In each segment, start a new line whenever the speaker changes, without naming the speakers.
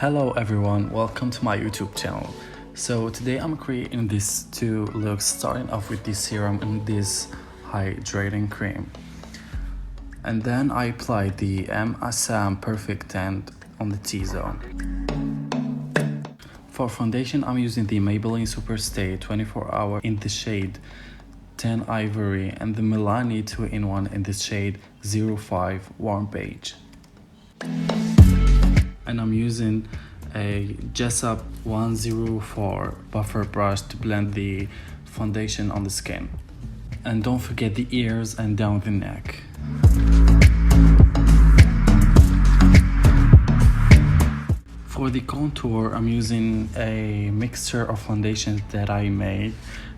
Hello everyone, welcome to my YouTube channel. So today I'm creating these two looks, starting off with this serum and this hydrating cream. And then I apply the Assam Perfect Tint on the T-zone. For foundation, I'm using the Maybelline Superstay 24 Hour in the shade 10 Ivory and the Milani 2-in-1 in the shade 05 Warm Beige. And I'm using a Jessup 104 buffer brush to blend the foundation on the skin. And don't forget the ears and down the neck. For the contour, I'm using a mixture of foundations that I made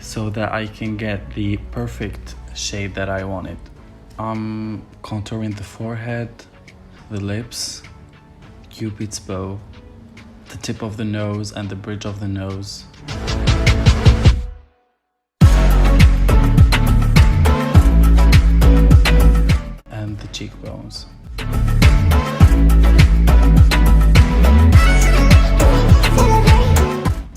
so that I can get the perfect shade that I wanted. I'm contouring the forehead, the lips, Cupid's bow, the tip of the nose and the bridge of the nose. And the cheekbones.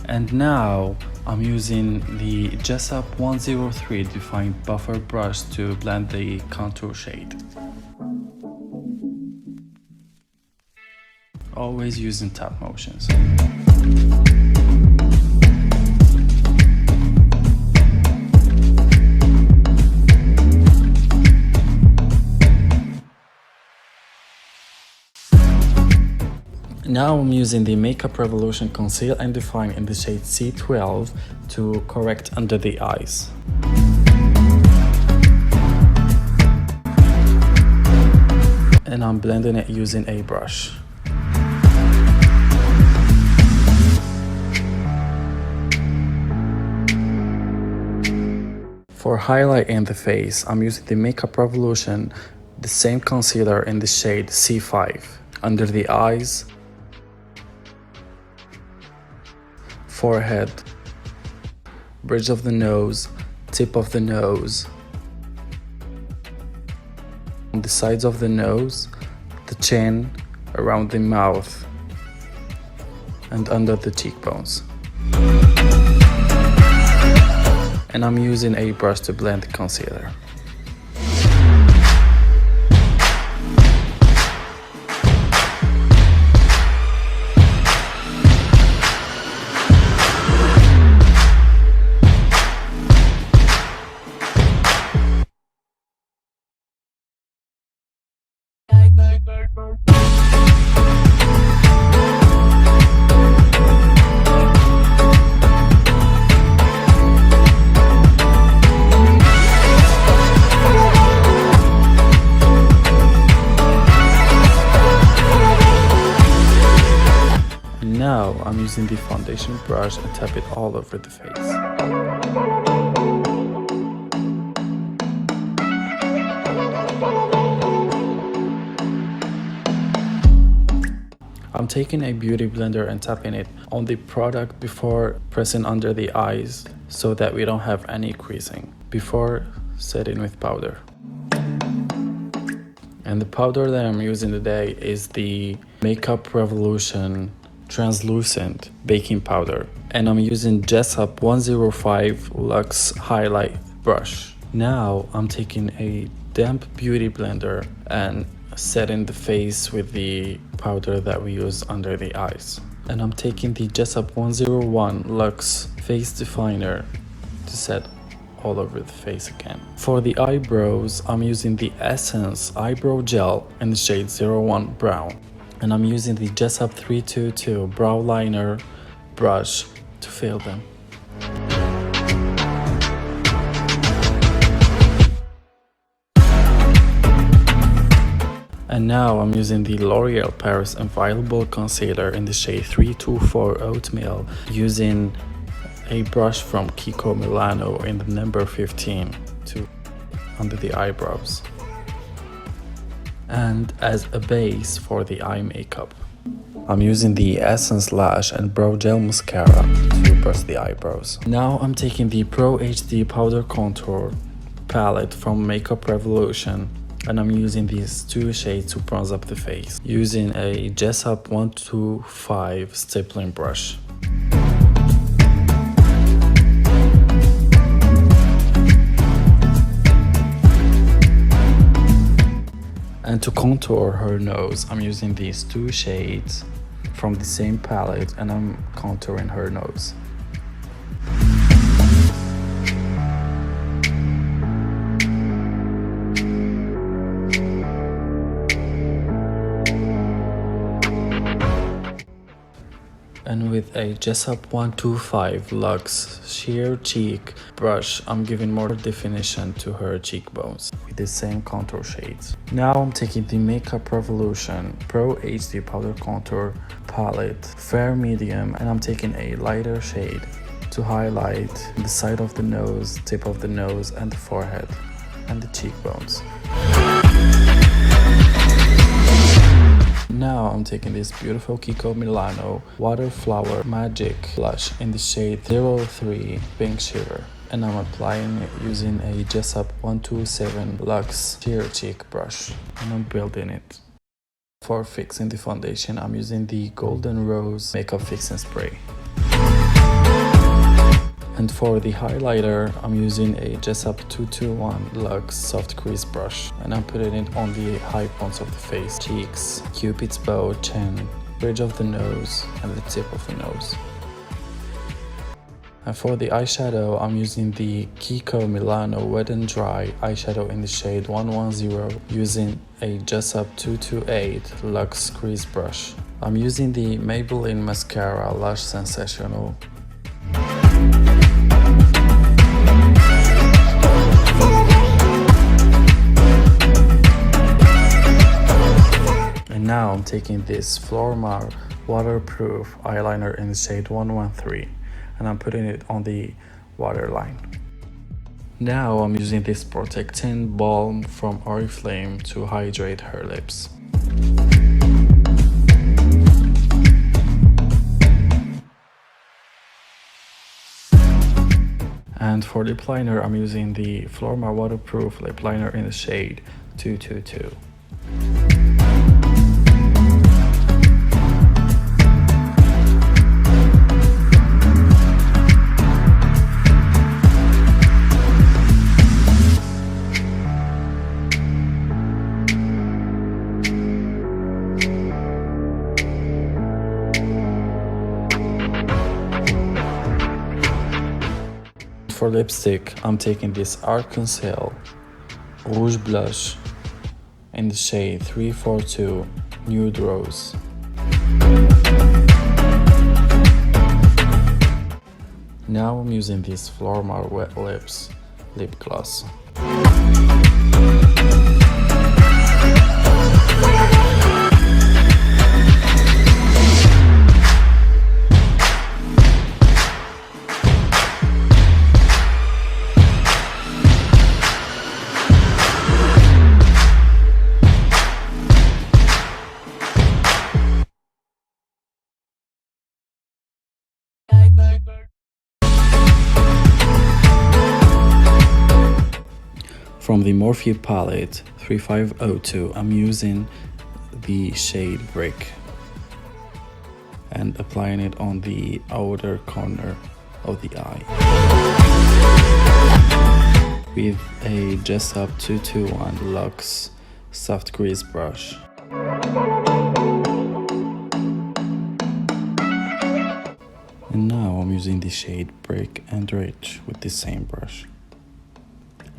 And now I'm using the Jessup 103 Defined Buffer Brush to blend the contour shade. Always using tap motions. Now I'm using the Makeup Revolution Conceal and Define in the shade C12 to correct under the eyes. And I'm blending it using a brush. For highlight in the face, I'm using the Makeup Revolution, the same concealer in the shade C5, under the eyes, forehead, bridge of the nose, tip of the nose, on the sides of the nose, the chin, around the mouth, and under the cheekbones. And I'm using a brush to blend the concealer. Now I'm using the foundation brush and tap it all over the face. I'm taking a beauty blender and tapping it on the product before pressing under the eyes so that we don't have any creasing before setting with powder. And the powder that I'm using today is the Makeup Revolution Translucent Baking Powder, and I'm using Jessup 105 Luxe Highlight Brush. Now I'm taking a damp beauty blender and setting the face with the powder that we use under the eyes. And I'm taking the Jessup 101 Luxe Face Definer to set all over the face again. For the eyebrows, I'm using the Essence Eyebrow Gel in the shade 01 Brown. And I'm using the Jessup 322 Brow Liner brush to fill them. And now I'm using the L'Oreal Paris Inviolable Concealer in the shade 324 Oatmeal, using a brush from Kiko Milano in the number 15 to under the eyebrows. And as a base for the eye makeup, I'm using the Essence Lash and Brow Gel Mascara to brush the eyebrows. Now I'm taking the Pro HD Powder Contour palette from Makeup Revolution And I'm using these two shades to bronze up the face using a Jessup 125 stippling brush. And to contour her nose, I'm using these two shades from the same palette and I'm contouring her nose. And with a Jessup 125 Luxe Sheer Cheek brush, I'm giving more definition to her cheekbones with the same contour shades. Now I'm taking the Makeup Revolution Pro HD Powder Contour Palette, Fair Medium, and I'm taking a lighter shade to highlight the side of the nose, tip of the nose, and the forehead, and the cheekbones. Now I'm taking this beautiful Kiko Milano Water Flower Magic blush in the shade 03 Pink Shiver, and I'm applying it using a Jessup 127 Luxe Sheer Cheek brush, and I'm building it. For fixing the foundation, I'm using the Golden Rose Makeup Fixing Spray. And for the highlighter, I'm using a Jessup 221 Luxe Soft Crease Brush, and I'm putting it on the high points of the face, cheeks, Cupid's bow, chin, bridge of the nose, and the tip of the nose. And for the eyeshadow, I'm using the Kiko Milano Wet n Dry eyeshadow in the shade 110 using a Jessup 228 Luxe Crease Brush. I'm using the Maybelline Mascara Lash Sensational. And now I'm taking this Flormar waterproof eyeliner in the shade 113 and I'm putting it on the waterline. Now I'm using this Protecting Balm from Oriflame to hydrate her lips. And for lip liner, I'm using the Flormar waterproof lip liner in the shade 222. For lipstick, I'm taking this Art Conceal Rouge Blush in the shade 342 Nude Rose. Now I'm using this Flormar Wet Lips lip gloss. From the Morphe palette 3502, I'm using the shade Brick and applying it on the outer corner of the eye with a Jessup 221 Luxe Soft Grease Brush. And now I'm using the shade Brick and Rich with the same brush.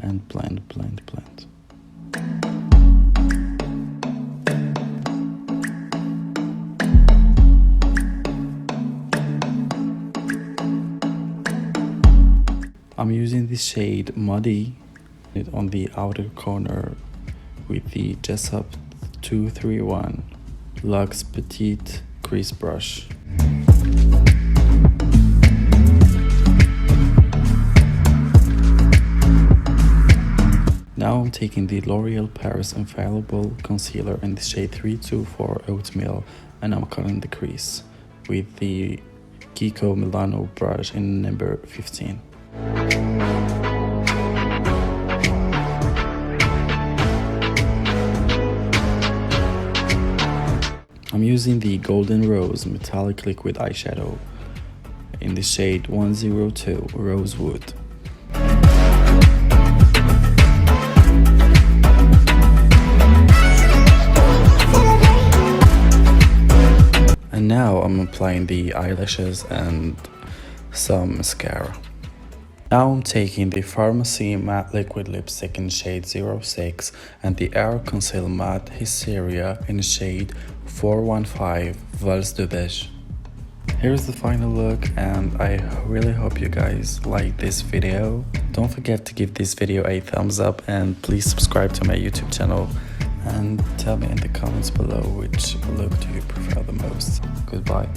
And blend, blend, blend. I'm using the shade Muddy on the outer corner with the Jessup 231 Luxe Petite Crease Brush. Now I'm taking the L'Oreal Paris Infallible Concealer in the shade 324 Oatmeal and I'm cutting the crease with the Kiko Milano brush in number 15. I'm using the Golden Rose Metallic Liquid Eyeshadow in the shade 102 Rosewood. And now I'm applying the eyelashes and some mascara. Now I'm taking the Pharmacy Matte Liquid Lipstick in shade 06 and the Air Conceal Matte Hysteria in shade 415 Vals de Beige. Here's the final look, and I really hope you guys like this video. Don't forget to give this video a thumbs up and please subscribe to my YouTube channel and tell me in the comments below which look do you prefer the most. Goodbye.